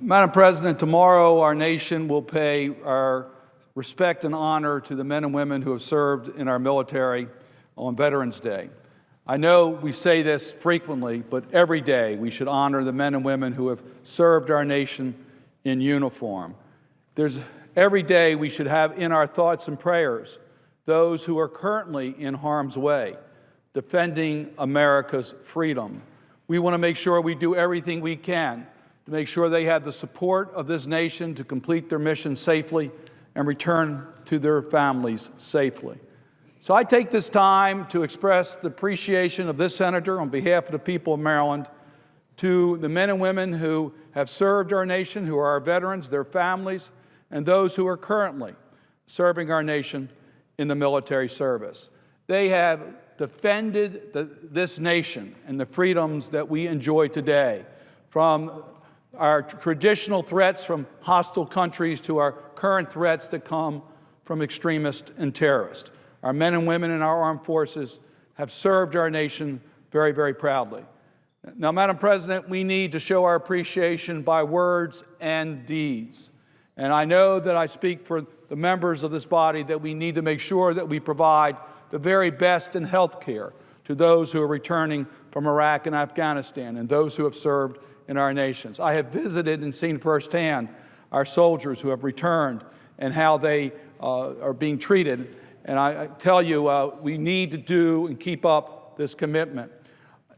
Madam President, tomorrow our nation will pay our respect and honor to the men and women who have served in our military on Veterans Day. I know we say this frequently, but every day we should honor the men and women who have served our nation in uniform. Every day we should have in our thoughts and prayers those who are currently in harm's way, defending America's freedom. We want to make sure we do everything we can to make sure they have the support of this nation to complete their mission safely and return to their families safely. So I take this time to express the appreciation of this senator on behalf of the people of Maryland to the men and women who have served our nation, who are our veterans, their families, and those who are currently serving our nation in the military service. They have defended this nation and the freedoms that we enjoy today, from our traditional threats from hostile countries to our current threats that come from extremists and terrorists. Our men and women in our armed forces have served our nation very, very proudly. Now, Madam President, we need to show our appreciation by words and deeds. And I know that I speak for the members of this body that we need to make sure that we provide the very best in health care to those who are returning from Iraq and Afghanistan and those who have served in our nations. I have visited and seen firsthand our soldiers who have returned and how they are being treated. And I tell you, we need to do and keep up this commitment.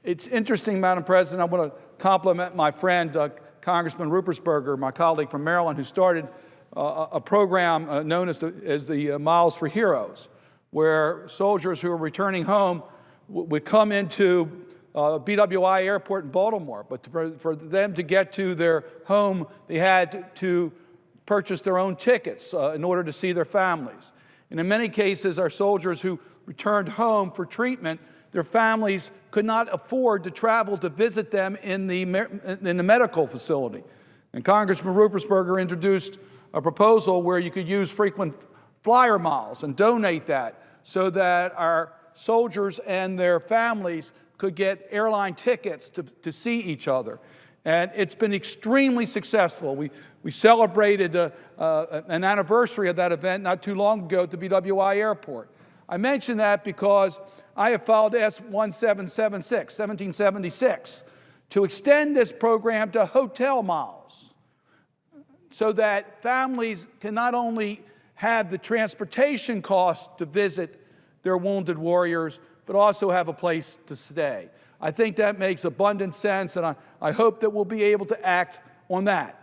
It's interesting, Madam President, I want to compliment my friend, Congressman Ruppersberger, my colleague from Maryland, who started a program known as the Miles for Heroes, where soldiers who are returning home would come into BWI Airport in Baltimore, but for them to get to their home, they had to purchase their own tickets in order to see their families. And in many cases, our soldiers who returned home for treatment, their families could not afford to travel to visit them in the medical facility. And Congressman Ruppersberger introduced a proposal where you could use frequent flyer miles and donate that so that our soldiers and their families could get airline tickets to see each other. And it's been extremely successful. We celebrated an anniversary of that event not too long ago at the BWI Airport. I mention that because I have filed S-1776 to extend this program to hotel miles so that families can not only have the transportation costs to visit their wounded warriors, but also have a place to stay. I think that makes abundant sense, and I hope that we'll be able to act on that.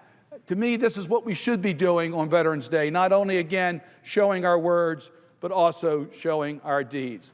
To me, this is what we should be doing on Veterans Day, not only, again, showing our words, but also showing our deeds.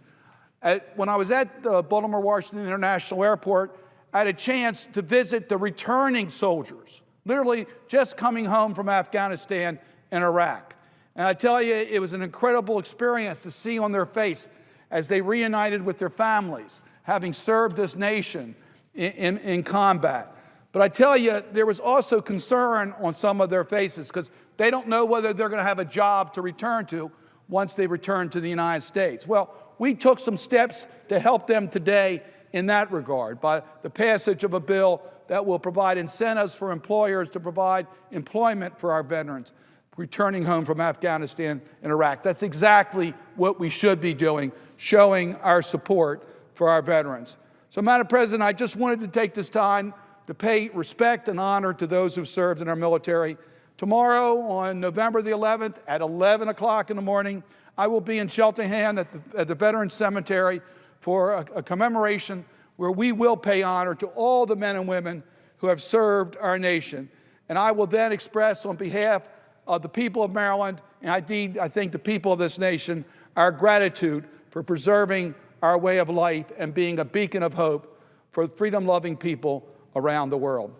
When I was at the Baltimore Washington International Airport, I had a chance to visit the returning soldiers, literally just coming home from Afghanistan and Iraq. And I tell you, it was an incredible experience to see on their face as they reunited with their families, having served this nation in combat. But I tell you, there was also concern on some of their faces because they don't know whether they're going to have a job to return to once they return to the United States. Well, we took some steps to help them today in that regard by the passage of a bill that will provide incentives for employers to provide employment for our veterans returning home from Afghanistan and Iraq. That's exactly what we should be doing, showing our support for our veterans. So, Madam President, I just wanted to take this time to pay respect and honor to those who've served in our military. Tomorrow, on November the 11th, at 11 o'clock in the morning, I will be in Cheltenham at the Veterans Cemetery for a commemoration where we will pay honor to all the men and women who have served our nation. And I will then express on behalf of the people of Maryland, and I think the people of this nation, our gratitude for preserving our way of life and being a beacon of hope for freedom-loving people around the world.